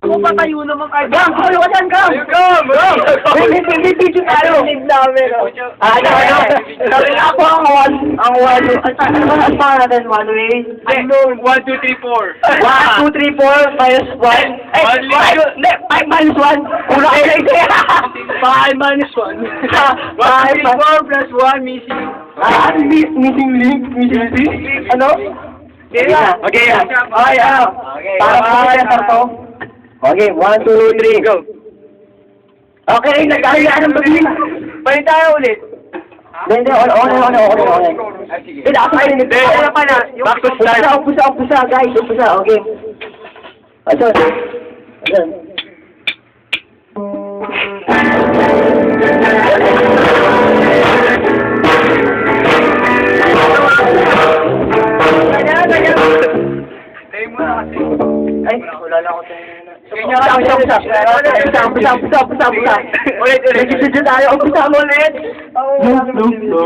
Kung patayo naman kayo. Gam, tuloy ka dyan, Gam! May video tayo! Sabi na ako ang one, ano ba ang pangalan natin? One way? Unknown. 1, 2, 3, 4. 1, 2, 3, 4, minus 1. Eh, 5 minus 1. Una kayo na ito. 5 minus 1. 1, 2, 3, 4 plus 1 missing. Missing link? Missing link? Ano? Okay, Okay, ano? Para mag-center to. Okay, 1, 2, 3, go. Okay, nagkakayaan ng babi. Balik tayo ulit. Hindi, okay. Hindi, ako kayo. Hindi, ano pa na? Back to start. Umpisa, guys. Umpisa, okay. Ayan. Tayo mo na kasi. Ay, wala lang ako tayo. Umpisa. Ulit. Umpisa tayo. Umpisa mo ulit. No.